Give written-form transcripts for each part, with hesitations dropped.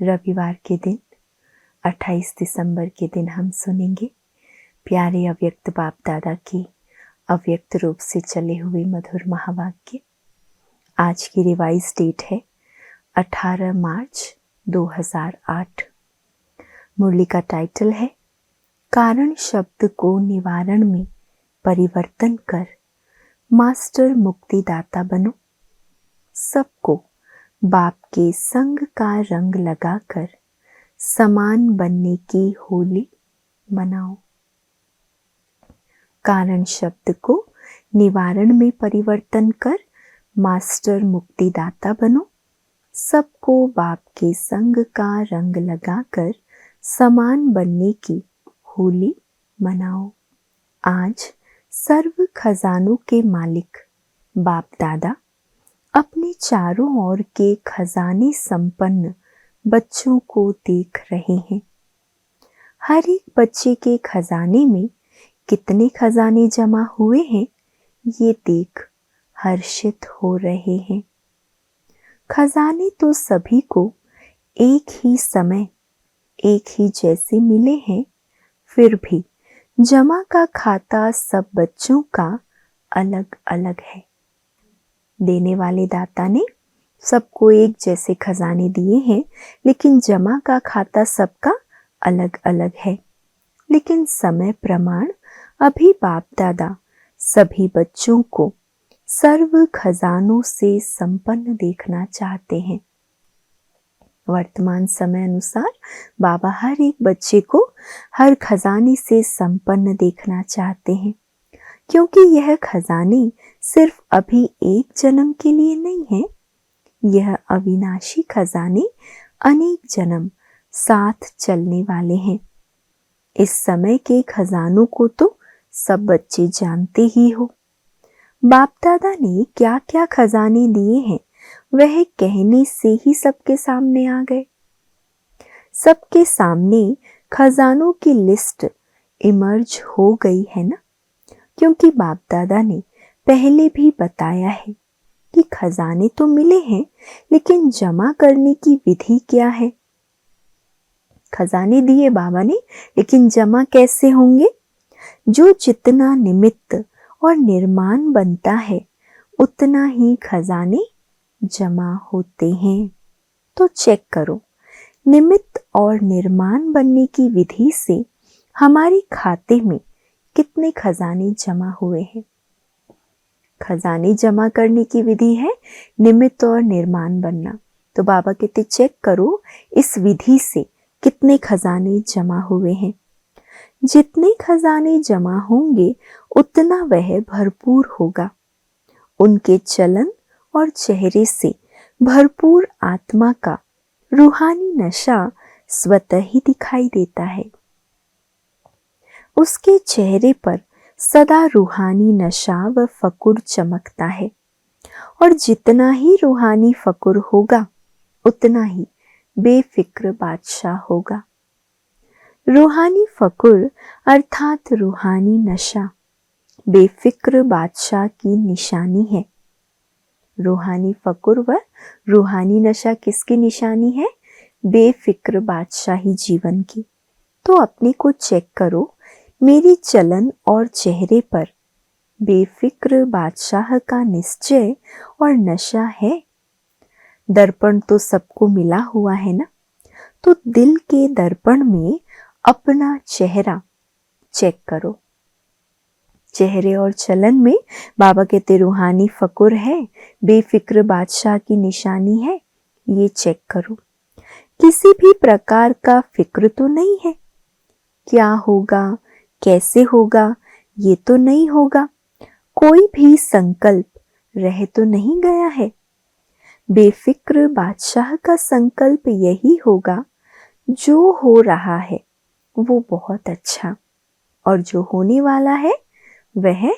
रविवार के दिन 28 दिसंबर के दिन हम सुनेंगे प्यारे अव्यक्त बाप दादा की अव्यक्त रूप से चले हुए मधुर महावाक्य। आज की रिवाइज डेट है 18 मार्च 2008। मुरली का टाइटल है कारण शब्द को निवारण में परिवर्तन कर मास्टर मुक्तिदाता बनो। सबको बाप के संग का रंग लगाकर समान बनने की होली मनाओ। कारण शब्द को निवारण में परिवर्तन कर मास्टर मुक्तिदाता बनो। सबको बाप के संग का रंग लगाकर समान बनने की होली मनाओ। आज सर्व खजानों के मालिक बाप दादा अपने चारों ओर के खजाने संपन्न बच्चों को देख रहे हैं। हर एक बच्चे के खजाने में कितने खजाने जमा हुए हैं ये देख हर्षित हो रहे हैं। खजाने तो सभी को एक ही समय एक ही जैसे मिले हैं, फिर भी जमा का खाता सब बच्चों का अलग अलग है। देने वाले दाता ने सबको एक जैसे खजाने दिए हैं, लेकिन जमा का खाता सबका अलग अलग है। लेकिन समय प्रमाण अभी बाप दादा सभी बच्चों को सर्व खजानों से संपन्न देखना चाहते हैं। वर्तमान समय अनुसार बाबा हर एक बच्चे को हर खजाने से संपन्न देखना चाहते हैं, क्योंकि यह खजाने सिर्फ अभी एक जन्म के लिए नहीं है। यह अविनाशी खजाने अनेक जन्म साथ चलने वाले हैं। इस समय के खजानों को तो सब बच्चे जानते ही हो। बाप दादा ने क्या क्या खजाने दिए हैं वह कहने से ही सबके सामने आ गए। सबके सामने खजानों की लिस्ट इमर्ज हो गई है ना, क्योंकि बाप दादा ने पहले भी बताया है कि खजाने तो मिले हैं, लेकिन जमा करने की विधि क्या है। खजाने दिए बाबा ने, लेकिन जमा कैसे होंगे। जो जितना निमित्त और निर्माण बनता है उतना ही खजाने जमा होते हैं। तो चेक करो, निमित्त और निर्माण बनने की विधि से हमारे खाते में कितने खजाने जमा हुए हैं। खजाने जमा करने की विधि है निमित्त और निर्माण बनना। तो बाबा कहते चेक करो इस विधि से कितने खजाने जमा हुए हैं। जितने खजाने जमा होंगे उतना वह भरपूर होगा। उनके चलन और चेहरे से भरपूर आत्मा का रूहानी नशा स्वतः ही दिखाई देता है। उसके चेहरे पर सदा रूहानी नशा व फकुर चमकता है, और जितना ही रूहानी फकुर होगा उतना ही बेफिक्र बादशाह होगा। रूहानी फकुर अर्थात रूहानी नशा बेफिक्र बादशाह की निशानी है। रूहानी फकुर व रूहानी नशा किसकी निशानी है? बेफिक्र बादशाही जीवन की। तो अपने को चेक करो, मेरी चलन और चेहरे पर बेफिक्र बादशाह का निश्चय और नशा है। दर्पण तो सबको मिला हुआ है ना, तो दिल के दर्पण में अपना चेहरा चेक करो। चेहरे और चलन में बाबा कहते रूहानी फकुर है, बेफिक्र बादशाह की निशानी है, ये चेक करो। किसी भी प्रकार का फिक्र तो नहीं है। क्या होगा, कैसे होगा, ये तो नहीं होगा। कोई भी संकल्प रह तो नहीं गया है। बेफिक्र बादशाह का संकल्प यही होगा, जो हो रहा है वो बहुत अच्छा, और जो होने वाला है वह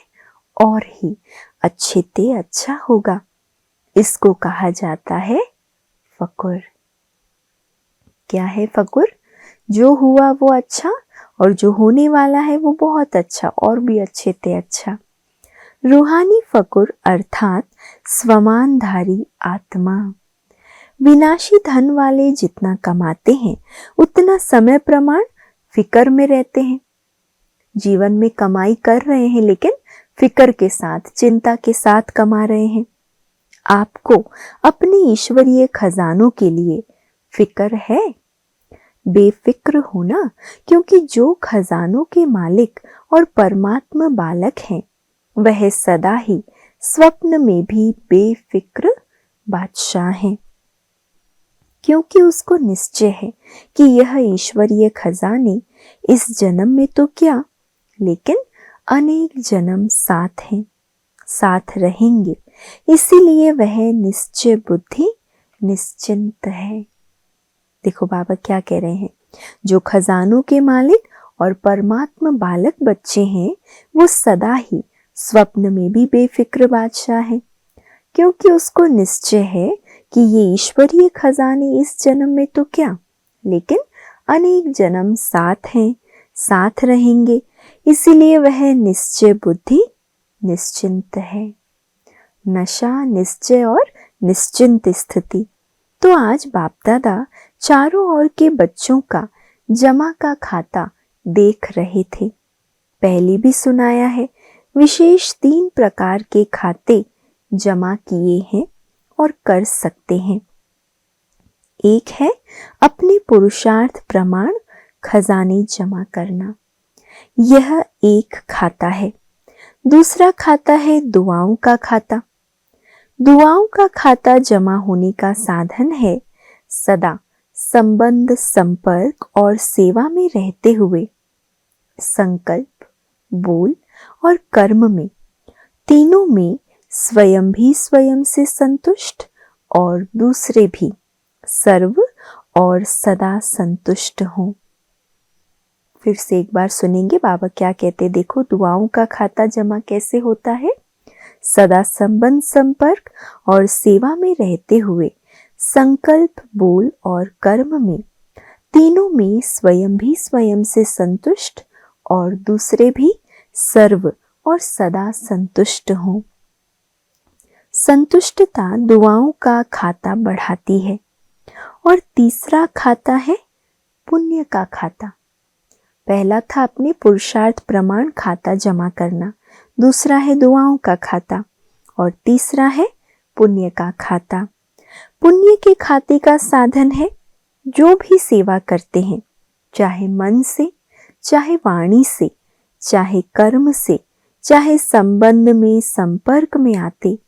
और ही अच्छे ते अच्छा होगा। इसको कहा जाता है फकुर। क्या है फकुर? जो हुआ वो अच्छा, और जो होने वाला है वो बहुत अच्छा और भी अच्छे ते अच्छा। रूहानी फकुर अर्थात स्वमानधारी आत्मा। विनाशी धन वाले जितना कमाते हैं उतना समय प्रमाण फिक्र में रहते हैं। जीवन में कमाई कर रहे हैं लेकिन फिक्र के साथ, चिंता के साथ कमा रहे हैं। आपको अपने ईश्वरीय खजानों के लिए फिक्र है? बेफिक्र होना, क्योंकि जो खजानों के मालिक और परमात्मा बालक हैं वह सदा ही स्वप्न में भी बेफिक्र बादशाह हैं, क्योंकि उसको निश्चय है कि यह ईश्वरीय खजाने इस जन्म में तो क्या, लेकिन अनेक जन्म साथ हैं, साथ रहेंगे। इसीलिए वह निश्चय बुद्धि निश्चिंत है। देखो बाबा क्या कह रहे हैं, जो खजानों के मालिक और परमात्मा बालक बच्चे हैं वो सदा ही स्वप्न में भी बेफिक्र बादशाह है, क्योंकि उसको निश्चय है कि ये ईश्वरीय खजाने इस जन्म में तो क्या, लेकिन अनेक जन्म साथ हैं, साथ रहेंगे। इसीलिए वह निश्चय बुद्धि निश्चिंत है। नशा, निश्चय और निश्चिंत स्थिति। तो आज बाप दादा चारों ओर के बच्चों का जमा का खाता देख रहे थे। पहले भी सुनाया है, विशेष 3 प्रकार के खाते जमा किए हैं और कर सकते हैं। एक है अपने पुरुषार्थ प्रमाण खजाने जमा करना, यह एक खाता है। दूसरा खाता है दुआओं का खाता। दुआओं का खाता जमा होने का साधन है सदा संबंध, संपर्क और सेवा में रहते हुए संकल्प, बोल और कर्म में, तीनों में स्वयं भी स्वयं से संतुष्ट और दूसरे भी सर्व और सदा संतुष्ट हों। फिर से एक बार सुनेंगे बाबा क्या कहते। देखो दुआओं का खाता जमा कैसे होता है, सदा संबंध, संपर्क और सेवा में रहते हुए संकल्प, बोल और कर्म में, तीनों में स्वयं भी स्वयं से संतुष्ट और दूसरे भी सर्व और सदा संतुष्ट हों। संतुष्टता दुआओं का खाता बढ़ाती है। और तीसरा खाता है पुण्य का खाता। पहला था अपने पुरुषार्थ प्रमाण खाता जमा करना, दूसरा है दुआओं का खाता और तीसरा है पुण्य का खाता। पुण्य के खाते का साधन है जो भी सेवा करते हैं, चाहे मन से, चाहे वाणी से, चाहे कर्म से, चाहे संबंध में, संपर्क में आते,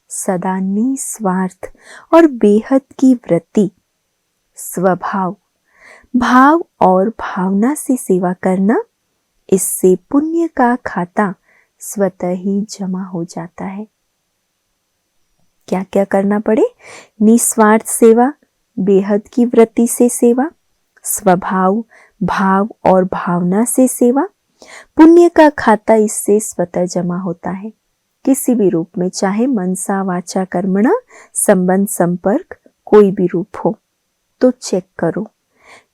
सदा निस्वार्थ और बेहद की वृत्ति, स्वभाव, भाव और भावना से सेवा करना, इससे पुण्य का खाता स्वतः ही जमा हो जाता है। क्या क्या करना पड़े? निस्वार्थ सेवा, बेहद की वृत्ति से सेवा, स्वभाव, भाव और भावना से सेवा। पुण्य का खाता इससे स्वतः जमा होता है, किसी भी रूप में, चाहे मनसा वाचा कर्मणा, संबंध, संपर्क, कोई भी रूप हो। तो चेक करो,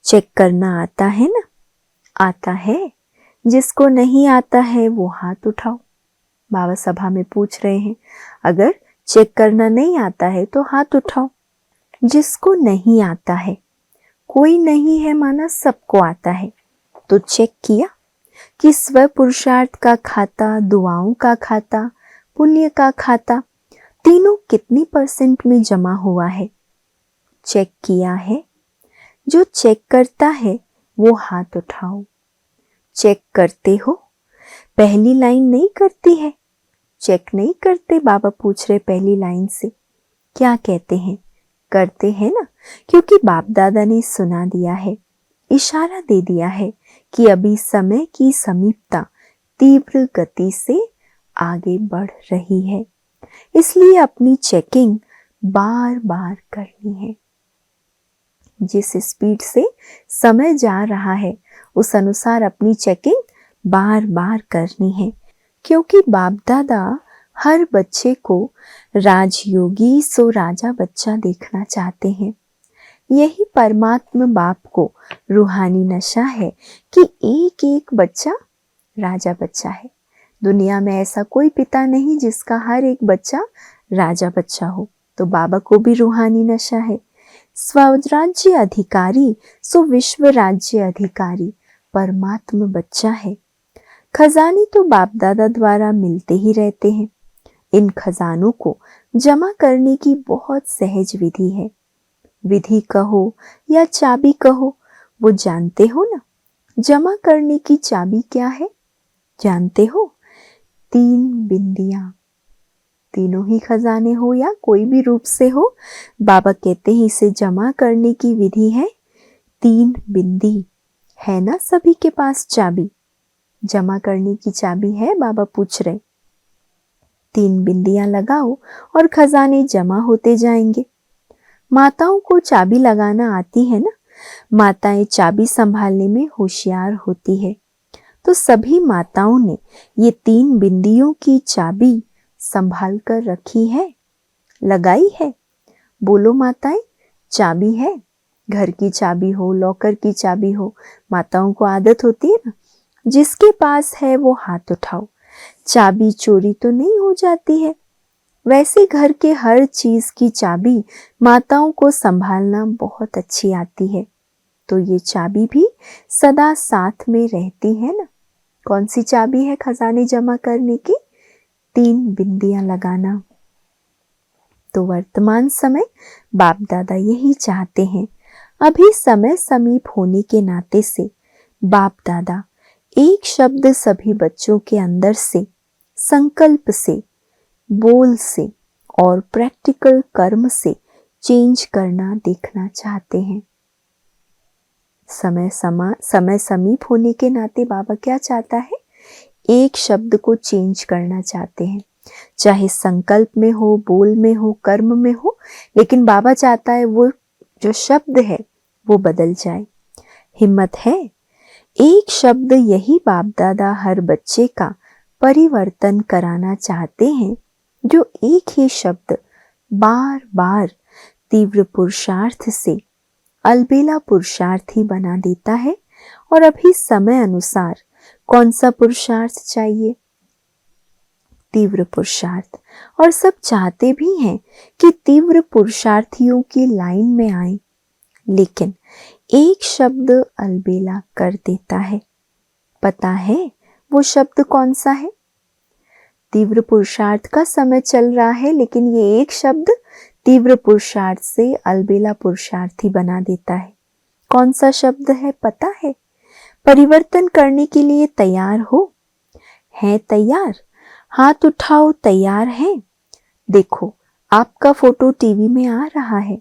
चेक करना आता है ना? आता है? जिसको नहीं आता है वो हाथ उठाओ। बाबा सभा में पूछ रहे हैं, अगर चेक करना नहीं आता है तो हाथ उठाओ। जिसको नहीं आता है, कोई नहीं है माना सबको आता है, तो चेक किया कि स्व पुरुषार्थ का खाता, दुआओं का खाता, पुण्य का खाता, तीनों कितनी % में जमा हुआ है? चेक किया है? जो चेक करता है वो हाथ उठाओ। चेक करते हो? पहली लाइन नहीं करती है, चेक नहीं करते? बाबा पूछ रहे पहली लाइन से, क्या कहते हैं? करते हैं ना, क्योंकि बाप दादा ने सुना दिया है, इशारा दे दिया है कि अभी समय की समीपता तीव्र गति से आगे बढ़ रही है, इसलिए अपनी चेकिंग बार बार करनी है। जिस स्पीड से समय जा रहा है उस अनुसार अपनी चेकिंग बार बार करनी है, क्योंकि बाप दादा हर बच्चे को राजयोगी सो राजा बच्चा देखना चाहते हैं। यही परमात्मा बाप को रूहानी नशा है कि एक एक बच्चा राजा बच्चा है। दुनिया में ऐसा कोई पिता नहीं जिसका हर एक बच्चा राजा बच्चा हो। तो बाबा को भी रूहानी नशा है स्वराज्य अधिकारी सो विश्व राज्य अधिकारी परमात्मा बच्चा है। खजाने तो बाप दादा द्वारा मिलते ही रहते हैं। इन खजानों को जमा करने की बहुत सहज विधि है। विधि कहो या चाबी कहो, वो जानते हो ना। जमा करने की चाबी क्या है जानते हो? 3 बिंदियां। तीनों ही खजाने हो या कोई भी रूप से हो, बाबा कहते हैं इसे जमा करने की विधि है 3 बिंदी। है ना सभी के पास चाबी? जमा करने की चाबी है? बाबा पूछ रहे। 3 बिंदियां लगाओ और खजाने जमा होते जाएंगे। माताओं को चाबी लगाना आती है ना। माताएं चाबी संभालने में होशियार होती है। तो सभी माताओं ने ये 3 बिंदियों की चाबी संभाल कर रखी है, लगाई है। बोलो माताएं, चाबी है। घर की चाबी हो, लॉकर की चाबी हो, माताओं को आदत होती है ना। जिसके पास है वो हाथ उठाओ। चाबी चोरी तो नहीं हो जाती है। वैसे घर के हर चीज की चाबी माताओं को संभालना बहुत अच्छी आती है। तो ये चाबी भी सदा साथ में रहती है ना। कौन सी चाबी है खजाने जमा करने की? 3 बिंदियां लगाना। तो वर्तमान समय बाप दादा यही चाहते हैं। अभी समय समीप होने के नाते से बाप दादा एक शब्द सभी बच्चों के अंदर से, संकल्प से, बोल से और प्रैक्टिकल कर्म से चेंज करना देखना चाहते हैं। समय समीप होने के नाते बाबा क्या चाहता है? एक शब्द को चेंज करना चाहते हैं। चाहे संकल्प में हो, बोल में हो, कर्म में हो, लेकिन बाबा चाहता है वो जो शब्द है वो बदल जाए। हिम्मत है? एक शब्द यही बाप दादा हर बच्चे का परिवर्तन कराना चाहते हैं। जो एक ही शब्द बार बार तीव्र पुरुषार्थ से अलबेला पुरुषार्थी बना देता है। और अभी समय अनुसार कौन सा पुरुषार्थ चाहिए? तीव्र पुरुषार्थ। और सब चाहते भी हैं कि तीव्र पुरुषार्थियों की लाइन में आए, लेकिन एक शब्द अलबेला कर देता है। पता है वो शब्द कौन सा है? तीव्र पुरुषार्थ का समय चल रहा है, लेकिन ये एक शब्द तीव्र पुरुषार्थ से अलबेला पुरुषार्थी बना देता है। कौन सा शब्द है पता है? परिवर्तन करने के लिए तैयार हो? है तैयार? हाथ उठाओ, तैयार है? देखो आपका फोटो टीवी में आ रहा है।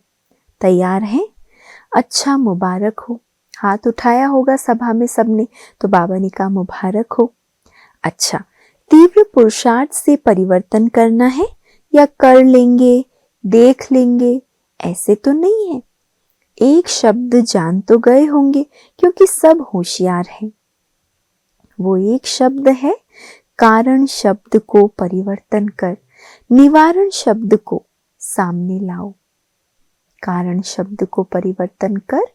तैयार है? अच्छा, मुबारक हो। हाथ उठाया होगा सभा में सबने, तो बाबा ने कहा मुबारक हो। अच्छा, तीव्र पुरुषार्थ से परिवर्तन करना है या कर लेंगे, देख लेंगे, ऐसे तो नहीं है। एक शब्द जान तो गए होंगे क्योंकि सब होशियार हैं। वो एक शब्द है कारण शब्द को परिवर्तन कर निवारण शब्द को सामने लाओ। कारण शब्द को परिवर्तन कर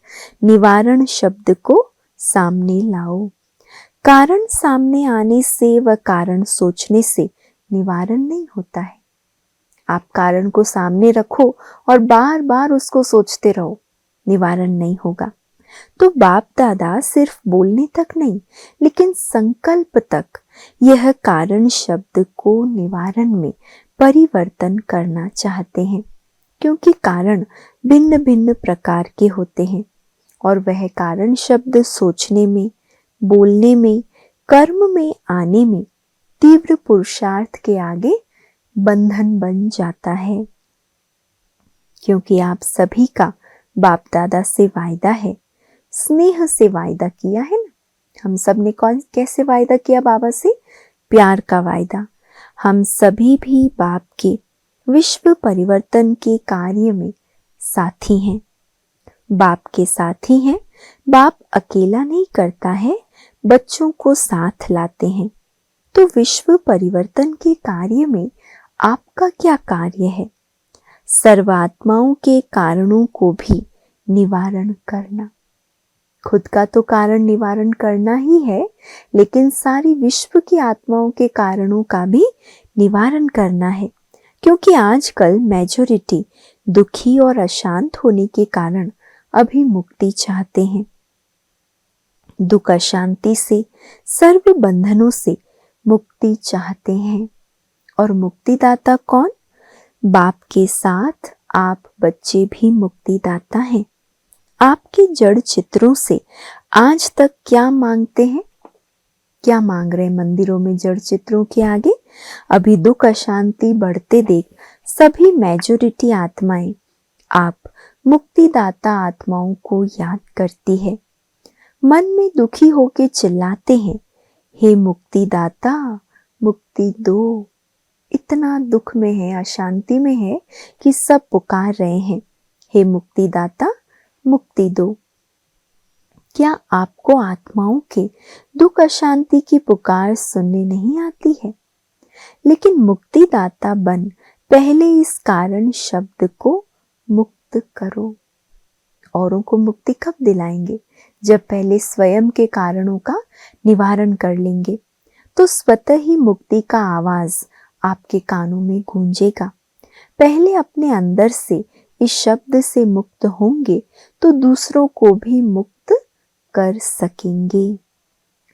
निवारण शब्द को सामने लाओ। कारण सामने आने से व कारण सोचने से निवारण नहीं होता है। आप कारण को सामने रखो और बार बार उसको सोचते रहो, निवारण नहीं होगा। तो बाप दादा सिर्फ बोलने तक नहीं, लेकिन संकल्प तक यह कारण शब्द को निवारण में परिवर्तन करना चाहते हैं। क्योंकि कारण भिन्न भिन्न प्रकार के होते हैं और वह कारण शब्द सोचने में, बोलने में, कर्म में आने में तीव्र पुरुषार्थ के आगे बंधन बन जाता है। क्योंकि आप सभी का बाप दादा से वायदा है, स्नेह से वायदा किया है ना। हम सब ने कैसे वायदा किया बाबा से? प्यार का वायदा। हम सभी भी बाप के विश्व परिवर्तन के कार्य में साथी हैं। बाप के साथी हैं। बाप अकेला नहीं करता है, बच्चों को साथ लाते हैं। तो विश्व परिवर्तन के कार्य में आपका क्या कार्य है? सर्वात्माओं के कारणों को भी निवारण करना। खुद का तो कारण निवारण करना ही है, लेकिन सारी विश्व की आत्माओं के कारणों का भी निवारण करना है। क्योंकि आजकल मेजॉरिटी दुखी और अशांत होने के कारण अभी मुक्ति चाहते हैं। दुख अशांति से, सर्व बंधनों से मुक्ति चाहते हैं। और मुक्तिदाता कौन? बाप के साथ आप बच्चे भी मुक्तिदाता हैं। आपके जड़ चित्रों से आज तक क्या मांगते हैं? क्या मांग रहे मंदिरों में जड़ चित्रों के आगे? अभी दुख अशांति बढ़ते देख सभी मेजॉरिटी आत्माएं आप मुक्तिदाता आत्माओं को याद करती है। मन में दुखी होके चिल्लाते हैं, हे मुक्तिदाता मुक्ति दो। इतना दुख में है, अशांति में है कि सब पुकार रहे हैं, हे मुक्तिदाता मुक्ति दो। क्या आपको आत्माओं के दुख अशांति की पुकार सुनने नहीं आती है? लेकिन मुक्तिदाता बन पहले इस कारण शब्द को मुक्त करो। औरों को मुक्ति कब दिलाएंगे? जब पहले स्वयं के कारणों का निवारण कर लेंगे, तो स्वतः ही मुक्ति का आवाज आपके कानों में गूंजेगा। पहले अपने अंदर से इस शब्द से मुक्त होंगे तो दूसरों को भी मुक्त कर सकेंगे।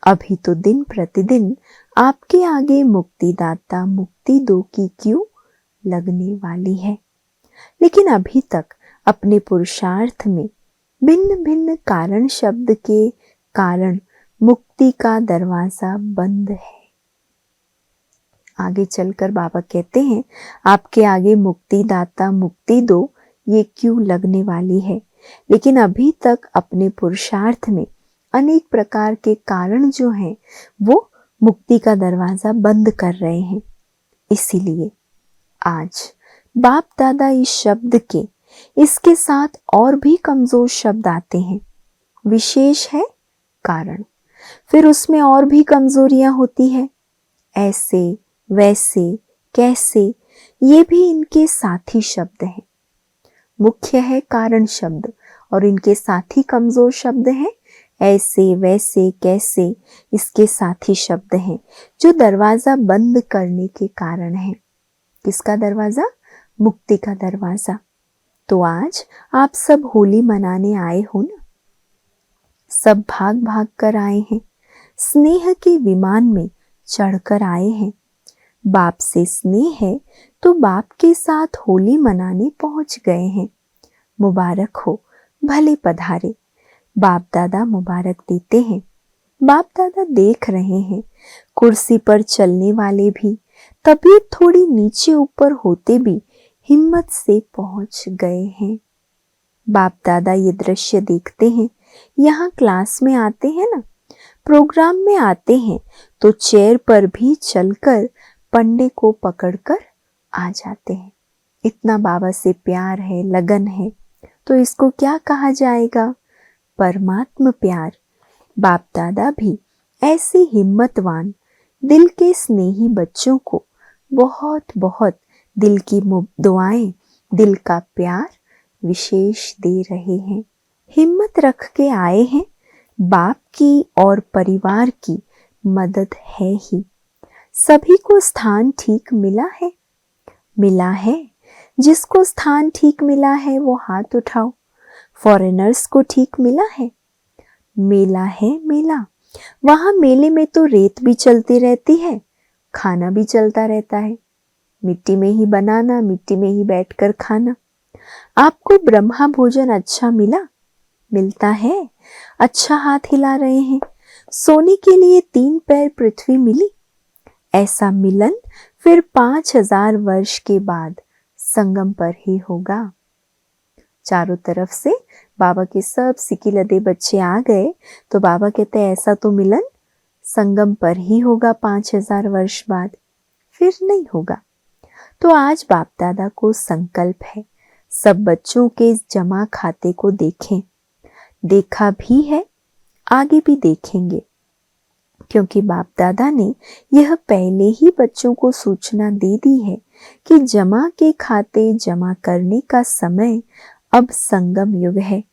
अभी तो दिन प्रतिदिन आपके आगे मुक्तिदाता मुक्ति दो की क्यों लगने वाली है, लेकिन अभी तक अपने पुरुषार्थ में भिन्न भिन्न कारण शब्द के कारण मुक्ति का दरवाजा बंद है। आगे चलकर बाबा कहते हैं, आपके आगे मुक्तिदाता मुक्ति दो ये क्यों लगने वाली है, लेकिन अभी तक अपने पुरुषार्थ में अनेक प्रकार के कारण जो हैं वो मुक्ति का दरवाजा बंद कर रहे हैं। इसीलिए आज बाप दादा इस शब्द के इसके साथ और भी कमजोर शब्द आते हैं। विशेष है कारण, फिर उसमें और भी कमजोरियां होती है, ऐसे वैसे कैसे, ये भी इनके साथी शब्द हैं। मुख्य है कारण शब्द और इनके साथी कमजोर शब्द हैं ऐसे वैसे कैसे, इसके साथी शब्द हैं जो दरवाजा बंद करने के कारण है। किसका दरवाजा? मुक्ति का दरवाजा। तो आज आप सब होली मनाने आए हो ना, सब भाग भाग कर आए हैं, स्नेह के विमान में चढ़कर आए हैं। बाप से स्नेह है तो बाप के साथ होली मनाने पहुंच गए हैं। मुबारक हो, भले पधारे। बाप दादा मुबारक देते हैं। बाप दादा देख रहे हैं, कुर्सी पर चलने वाले भी तबीयत थोड़ी नीचे ऊपर होते भी हिम्मत से पहुंच गए हैं। बाप दादा ये दृश्य देखते हैं। यहाँ क्लास में आते हैं ना, प्रोग्राम में आते हैं तो चेयर पर भी चलकर पंडे को पकड़कर आ जाते हैं। इतना बाबा से प्यार है, लगन है, तो इसको क्या कहा जाएगा? परमात्मा प्यार। बाप दादा भी ऐसे हिम्मतवान दिल के स्नेही बच्चों को बहुत बहुत दिल की दुआएं, दिल का प्यार विशेष दे रहे हैं। हिम्मत रख के आए हैं। बाप की और परिवार की मदद है ही। सभी को स्थान ठीक मिला है? मिला है। जिसको स्थान ठीक मिला है वो हाथ उठाओ। फॉरेनर्स को ठीक मिला है? मेला है मेला। वहां मेले में तो रेत भी चलती रहती है, खाना भी चलता रहता है। मिट्टी में ही बनाना, मिट्टी में ही बैठकर खाना। आपको ब्रह्मा भोजन अच्छा मिला? मिलता है। अच्छा हाथ हिला रहे हैं। सोने के लिए 3 पैर पृथ्वी मिली। ऐसा मिलन फिर 5000 वर्ष के बाद संगम पर ही होगा। चारों तरफ से बाबा के सब सिकी लदे बच्चे आ गए तो बाबा कहते हैं ऐसा तो मिलन संगम पर ही होगा 5000 वर्ष बाद, फिर नहीं होगा। तो आज बाप दादा को संकल्प है सब बच्चों के जमा खाते को देखें। देखा भी है, आगे भी देखेंगे, क्योंकि बाप दादा ने यह पहले ही बच्चों को सूचना दे दी है कि जमा के खाते जमा करने का समय अब संगम युग है।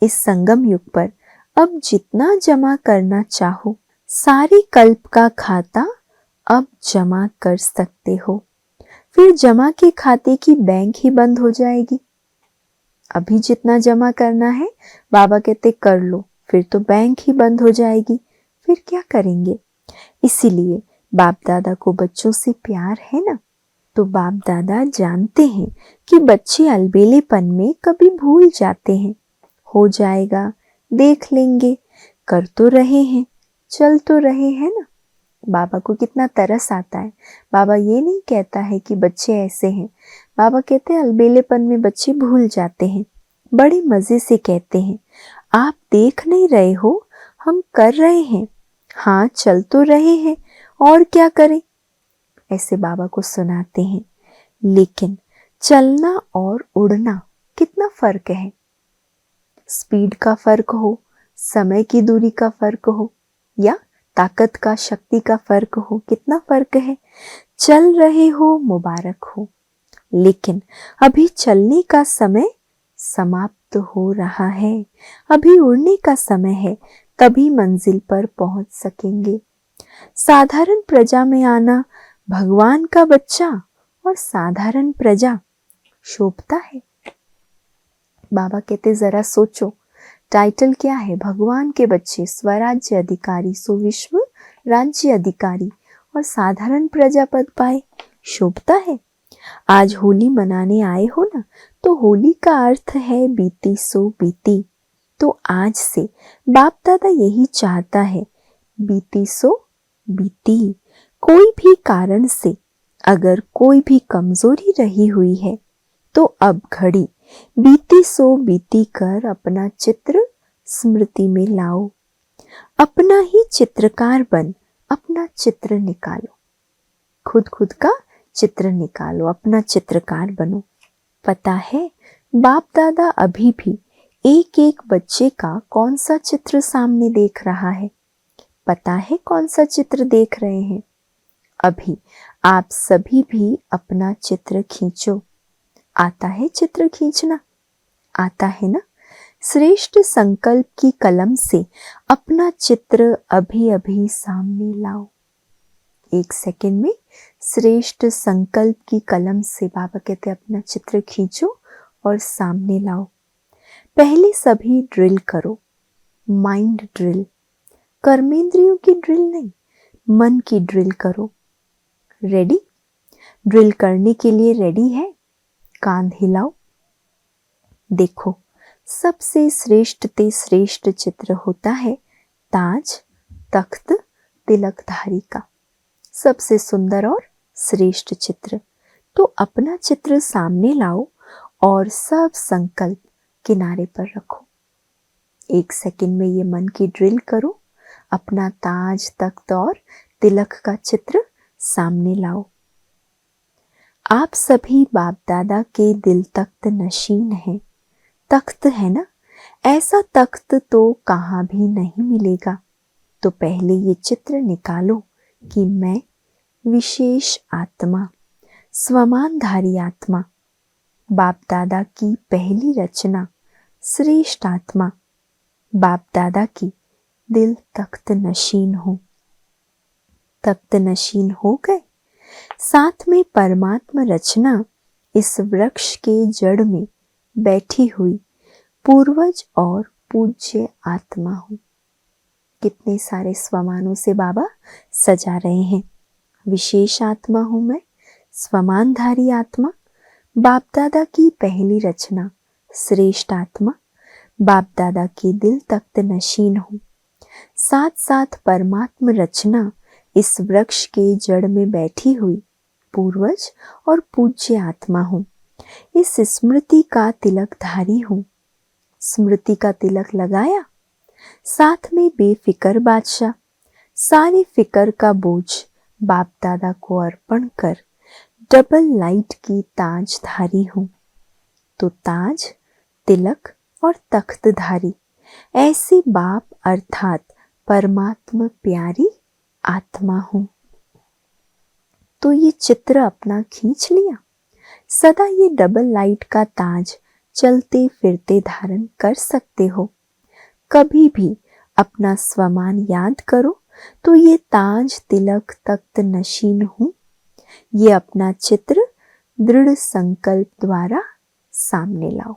इस संगम युग पर अब जितना जमा करना चाहो सारे कल्प का खाता अब जमा कर सकते हो। फिर जमा के खाते की बैंक ही बंद हो जाएगी। अभी जितना जमा करना है बाबा कहते कर लो, फिर तो बैंक ही बंद हो जाएगी, फिर क्या करेंगे। इसीलिए बाप दादा को बच्चों से प्यार है ना, तो बाप दादा जानते हैं कि बच्चे अलबेलेपन में कभी भूल जाते हैं। हो जाएगा, देख लेंगे, कर तो रहे हैं, चल तो रहे हैं ना। बाबा को कितना तरस आता है। बाबा ये नहीं कहता है कि बच्चे ऐसे हैं, बाबा कहते हैं अलबेलेपन में बच्चे भूल जाते हैं। बड़े मजे से कहते हैं आप देख नहीं रहे हो, हम कर रहे हैं, हाँ चल तो रहे हैं, और क्या करें। ऐसे बाबा को सुनाते हैं। लेकिन चलना और उड़ना कितना फर्क है। स्पीड का फर्क हो, समय की दूरी का फर्क हो, या ताकत का, शक्ति का फर्क हो, कितना फर्क है। चल रहे हो मुबारक हो, लेकिन अभी चलने का समय समाप्त हो रहा है, अभी उड़ने का समय है, तभी मंजिल पर पहुंच सकेंगे। साधारण प्रजा में आना भगवान का बच्चा और साधारण प्रजा शोभता है। बाबा कहते जरा सोचो, टाइटल क्या है, भगवान के बच्चे, स्वराज्य अधिकारी, सो विश्व राज्य अधिकारी, और साधारण प्रजा पद पाए, शोभता है। आज होली मनाने आए हो ना, तो होली का अर्थ है बीती सो बीती। तो आज से बाप दादा यही चाहता है, बीती सो बीती। कोई भी कारण से अगर कोई भी कमजोरी रही हुई है, तो अब घड़ी बीती सो बीती कर अपना चित्र स्मृति में लाओ। अपना ही चित्रकार बन अपना चित्र निकालो। खुद का चित्र निकालो, अपना चित्रकार बनो। पता है बाप दादा अभी भी एक एक बच्चे का कौन सा चित्र सामने देख रहा है। पता है कौन सा चित्र देख रहे हैं। अभी आप सभी भी अपना चित्र खींचो। आता है चित्र खींचना, आता है ना। श्रेष्ठ संकल्प की कलम से अपना चित्र अभी अभी सामने लाओ। एक सेकंड में श्रेष्ठ संकल्प की कलम से बाबा कहते अपना चित्र खींचो और सामने लाओ। पहले सभी ड्रिल करो, माइंड ड्रिल, कर्मेंद्रियों की ड्रिल नहीं, मन की ड्रिल करो। रेडी? ड्रिल करने के लिए रेडी है? कांध हिलाओ। देखो, सबसे श्रेष्ठ ते श्रेष्ठ चित्र होता है ताज, तख्त, तिलकधारी का। सबसे सुंदर और श्रेष्ठ चित्र। तो अपना चित्र सामने लाओ और सब संकल्प किनारे पर रखो। एक सेकंड में ये मन की ड्रिल करो। अपना ताज, तख्त और तिलक का चित्र सामने लाओ। आप सभी बाप दादा के दिल तख्त नशीन हैं। तख्त है ना, ऐसा तख्त तो कहाँ भी नहीं मिलेगा। तो पहले ये चित्र निकालो कि मैं विशेष आत्मा, स्वमानधारी आत्मा, बाप दादा की पहली रचना, श्रेष्ठ आत्मा, बाप दादा की दिल तख्त नशीन हूँ। तख्त नशीन हो गए। साथ में परमात्मा रचना इस वृक्ष के जड़ में बैठी हुई पूर्वज और पूज्य आत्मा हूँ। कितने सारे स्वमानों से बाबा सजा रहे हैं। विशेष आत्मा हूँ मैं, स्वमानधारी आत्मा, बाप दादा की पहली रचना, श्रेष्ठ आत्मा, बाप दादा के दिल तख्त नशीन हूँ। साथ साथ परमात्मा रचना इस वृक्ष के जड़ में बैठी हुई पूर्वज और पूज्य आत्मा हूँ। इस स्मृति का तिलकधारी हूँ। स्मृति का तिलक लगाया, साथ में बेफिकर बादशाह, सारी फिकर का बोझ बाप दादा को अर्पण कर डबल लाइट की ताजधारी हूँ। तो ताज, तिलक और तख्तधारी ऐसी बाप अर्थात परमात्मा प्यारी आत्मा हूँ। तो ये चित्र अपना खींच लिया। सदा ये डबल लाइट का ताज चलते फिरते धारण कर सकते हो। कभी भी अपना स्वमान याद करो तो ये ताज, तिलक, तख्त नशीन हूँ। ये अपना चित्र दृढ़ संकल्प द्वारा सामने लाओ।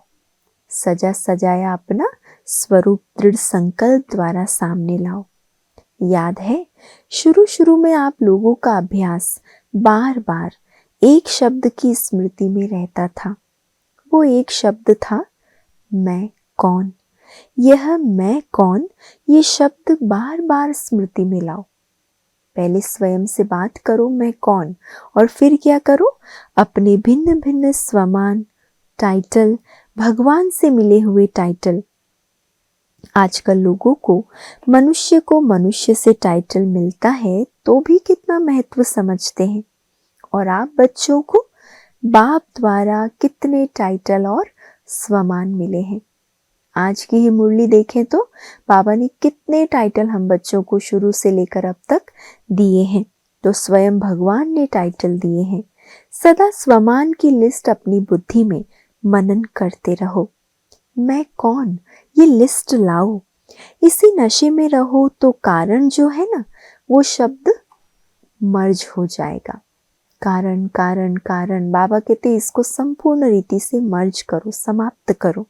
सजा सजाया अपना स्वरूप दृढ़ संकल्प द्वारा सामने लाओ। याद है, शुरू शुरू में आप लोगों का अभ्यास बार बार एक शब्द की स्मृति में रहता था। वो एक शब्द था, मैं कौन। यह मैं कौन, ये शब्द बार बार स्मृति में लाओ। पहले स्वयं से बात करो, मैं कौन, और फिर क्या करो, अपने भिन्न भिन्न स्वमान, टाइटल, भगवान से मिले हुए टाइटल। आजकल लोगों को मनुष्य से टाइटल मिलता है तो भी कितना महत्व समझते हैं, और आप बच्चों को बाप द्वारा कितने टाइटल और स्वमान मिले हैं। आज की ही मुरली देखें तो बाबा ने कितने टाइटल हम बच्चों को शुरू से लेकर अब तक दिए हैं, तो स्वयं भगवान ने टाइटल दिए हैं। सदा स्वमान की लिस्ट अपनी बुद्धि में मनन करते रहो। मैं कौन, ये लिस्ट लाओ। इसी नशे में रहो तो कारण जो है ना, वो शब्द मर्ज हो जाएगा। कारण कारण कारण, बाबा कहते इसको संपूर्ण रीति से मर्ज करो, समाप्त करो,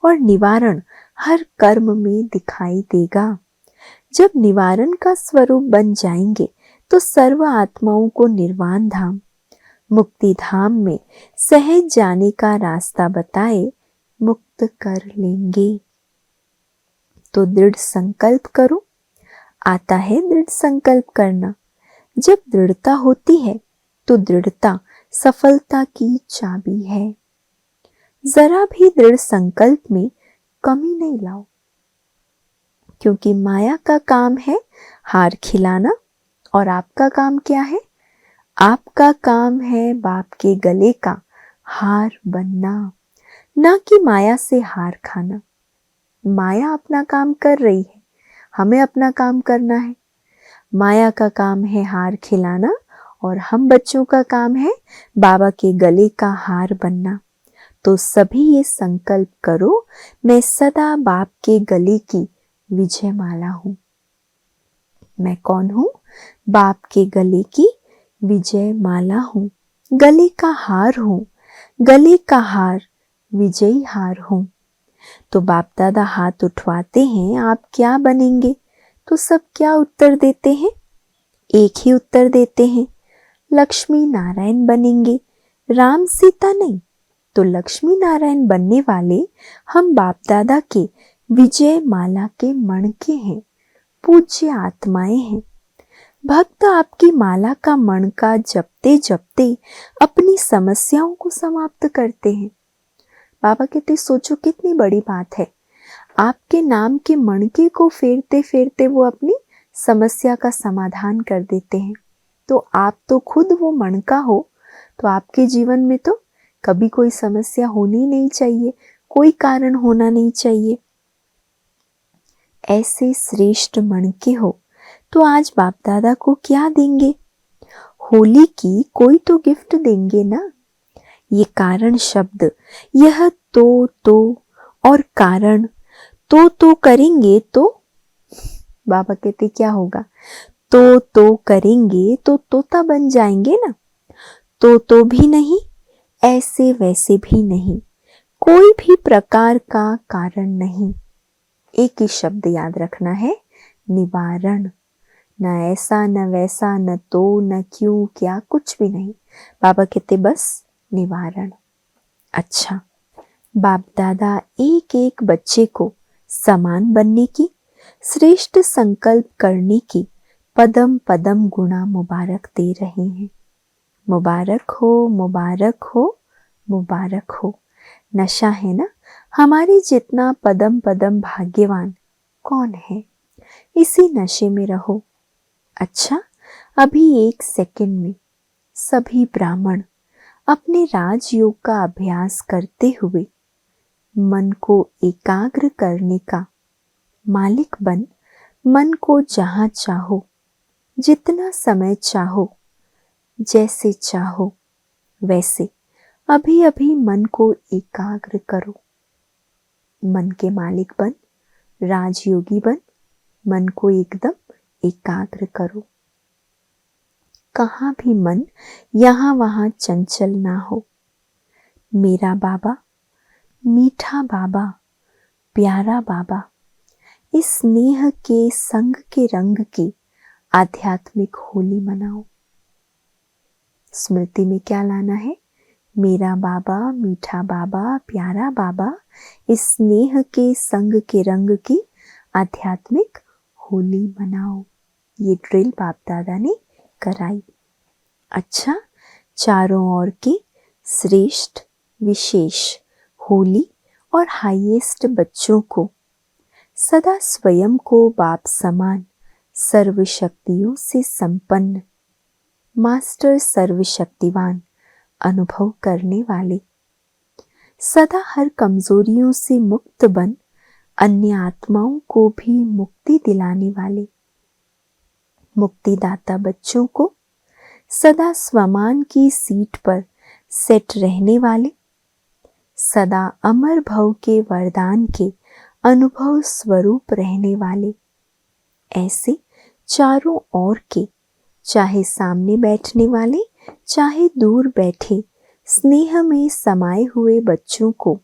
और निवारण हर कर्म में दिखाई देगा। जब निवारण का स्वरूप बन जाएंगे तो सर्व आत्माओं को निर्वाण धाम, मुक्ति धाम में सहज जाने का रास्ता बताए मुक्त कर लेंगे। तो दृढ़ संकल्प करो। आता है दृढ़ संकल्प करना। जब दृढ़ता होती है तो दृढ़ता सफलता की चाबी है। जरा भी दृढ़ संकल्प में कमी नहीं लाओ, क्योंकि माया का काम है हार खिलाना, और आपका काम क्या है? आपका काम है बाप के गले का हार बनना, ना कि माया से हार खाना। माया अपना काम कर रही है, हमें अपना काम करना है। माया का काम है हार खिलाना, और हम बच्चों का काम है बाबा के गले का हार बनना। तो सभी ये संकल्प करो, मैं सदा बाप के गले की विजय माला हूं। मैं कौन हूं? बाप के गले की विजय माला हूं, गले का हार हूं, गले का हार विजयी हार हूं। तो बाप दादा हाथ उठवाते हैं, आप क्या बनेंगे? तो सब क्या उत्तर देते हैं? एक ही उत्तर देते हैं, लक्ष्मी नारायण बनेंगे, राम सीता नहीं। तो लक्ष्मी नारायण बनने वाले हम बाप दादा के विजय माला के मणके हैं, पूज्य आत्माएं हैं। भक्त आपकी माला का मणका जपते जपते अपनी समस्याओं को समाप्त करते हैं। बाबा कहते सोचो कितनी बड़ी बात है, आपके नाम के मणके को फेरते फेरते वो अपनी समस्या का समाधान कर देते हैं। तो आप तो खुद वो मणका हो, तो आपके जीवन में तो कभी कोई समस्या होनी नहीं चाहिए, कोई कारण होना नहीं चाहिए। ऐसे श्रेष्ठ मणके हो तो आज बाप दादा को क्या देंगे? होली की कोई तो गिफ्ट देंगे ना। ये कारण शब्द, यह तो और कारण, तो करेंगे तो बाबा कहते क्या होगा? तो करेंगे तो तोता बन जाएंगे ना। तो भी नहीं, ऐसे वैसे भी नहीं, कोई भी प्रकार का कारण नहीं। एक ही शब्द याद रखना है, निवारण। न ऐसा न वैसा, न तो न क्यों क्या, कुछ भी नहीं। बाबा कहते बस निवारण। अच्छा, बाप दादा एक एक बच्चे को समान बनने की, श्रेष्ठ संकल्प करने की पदम पदम गुणा मुबारक दे रहे हैं। मुबारक हो, मुबारक हो, मुबारक हो। नशा है ना, हमारे जितना पदम पदम भाग्यवान कौन है? इसी नशे में रहो। अच्छा, अभी एक सेकंड में सभी ब्राह्मण अपने राजयोग का अभ्यास करते हुए मन को एकाग्र करने का मालिक बन, मन को जहां चाहो, जितना समय चाहो, जैसे चाहो वैसे अभी अभी मन को एकाग्र करो। मन के मालिक बन, राजयोगी बन, मन को एकदम एकाग्र करो। कहाँ भी मन यहाँ वहाँ चंचल ना हो। मेरा बाबा, मीठा बाबा, प्यारा बाबा, इस स्नेह के संग के रंग की आध्यात्मिक होली मनाओ। स्मृति में क्या लाना है? मेरा बाबा, मीठा बाबा, प्यारा बाबा, इस स्नेह के संग के रंग की आध्यात्मिक होली मनाओ। ये ड्रिल बाप दादा ने कराई। अच्छा, चारों ओर के श्रेष्ठ, विशेष, होली और हाईएस्ट बच्चों को सदा स्वयं को बाप समान, सर्वशक्तियों से संपन्न, मास्टर सर्वशक्तिवान अनुभव करने वाले, सदा हर कमजोरियों से मुक्त बन अन्य आत्माओं को भी मुक्ति दिलाने वाले, मुक्तिदाता बच्चों को सदा स्वमान की सीट पर सेट रहने वाले, सदा अमर भव के वरदान के अनुभव स्वरूप रहने वाले, ऐसे चारों ओर के, चाहे सामने बैठने वाले चाहे दूर बैठे, स्नेह में समाये हुए बच्चों को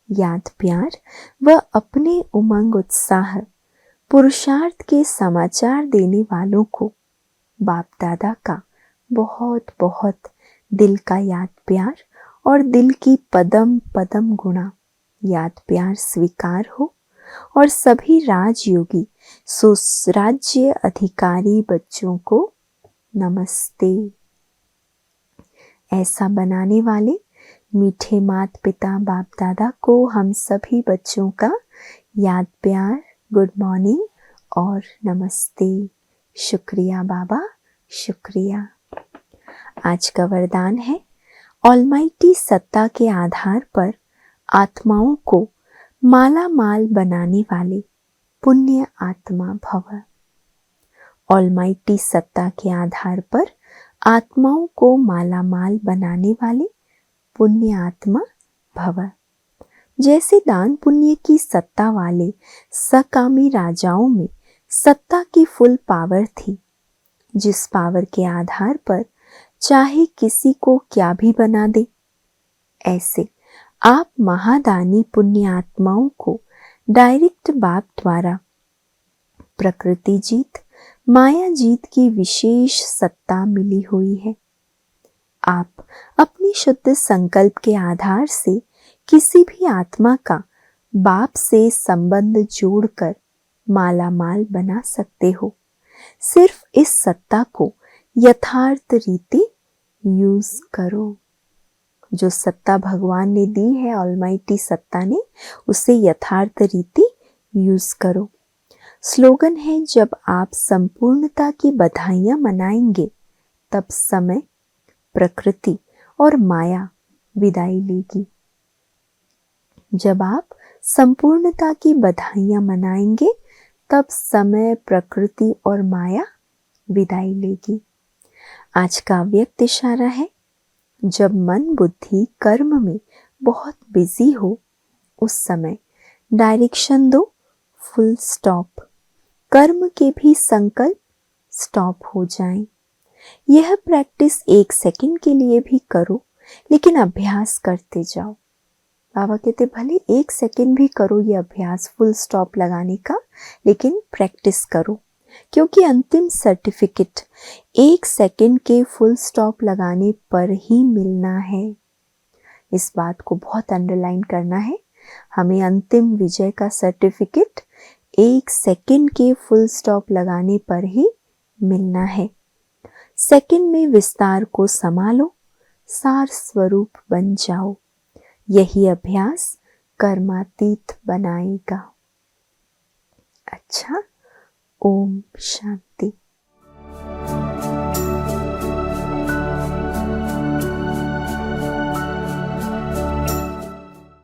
याद प्यार व अपने उमंग उत्साह पुरुषार्थ के समाचार देने वालों को बाप दादा का बहुत बहुत दिल का याद प्यार और दिल की पदम पदम गुणा याद प्यार स्वीकार हो, और सभी राजयोगी सुराज्य अधिकारी बच्चों को नमस्ते। ऐसा बनाने वाले मीठे माता पिता बाप दादा को हम सभी बच्चों का याद प्यार, गुड मॉर्निंग और नमस्ते। शुक्रिया बाबा, शुक्रिया। आज का वरदान है, ऑलमाइटी सत्ता के आधार पर आत्माओं को माला माल बनाने वाले पुण्य आत्मा भव। ऑलमाइटी सत्ता के आधार पर आत्माओं को माला माल बनाने वाले पुण्य आत्मा भव। जैसे दान पुण्य की सत्ता वाले सकामी राजाओं में सत्ता की फुल पावर थी, जिस पावर के आधार पर चाहे किसी को क्या भी बना दे, ऐसे आप महादानी पुण्य आत्माओं को डायरेक्ट बाप द्वारा प्रकृति जीत, माया जीत की विशेष सत्ता मिली हुई है। आप अपनी शुद्ध संकल्प के आधार से किसी भी आत्मा का बाप से संबंध जोड़कर माला माल बना सकते हो। सिर्फ इस सत्ता को यथार्थ रीति यूज करो। जो सत्ता भगवान ने दी है, ऑलमाइटी सत्ता ने, उसे यथार्थ रीति यूज करो। स्लोगन है, जब आप संपूर्णता की बधाइयां मनाएंगे तब समय, प्रकृति और माया विदाई लेगी। जब आप संपूर्णता की बधाइयां मनाएंगे तब समय, प्रकृति और माया विदाई लेगी। आज का अव्यक्त इशारा है, जब मन बुद्धि कर्म में बहुत बिजी हो, उस समय डायरेक्शन दो, फुल स्टॉप। कर्म के भी संकल्प स्टॉप हो जाएं। यह प्रैक्टिस 1 सेकंड के लिए भी करो, लेकिन अभ्यास करते जाओ। बाबा कहते भले 1 सेकंड भी करो ये अभ्यास फुल स्टॉप लगाने का, लेकिन प्रैक्टिस करो, क्योंकि अंतिम सर्टिफिकेट 1 सेकंड के फुल स्टॉप लगाने पर ही मिलना है। इस बात को बहुत अंडरलाइन करना है। हमें अंतिम विजय का सर्टिफिकेट 1 सेकंड के फुल स्टॉप लगाने पर ही मिलना है। सेकंड में विस्तार को संभालो, सार स्वरूप बन जाओ। यही अभ्यास कर्मातीत बनाएगा। अच्छा, ओम शांति।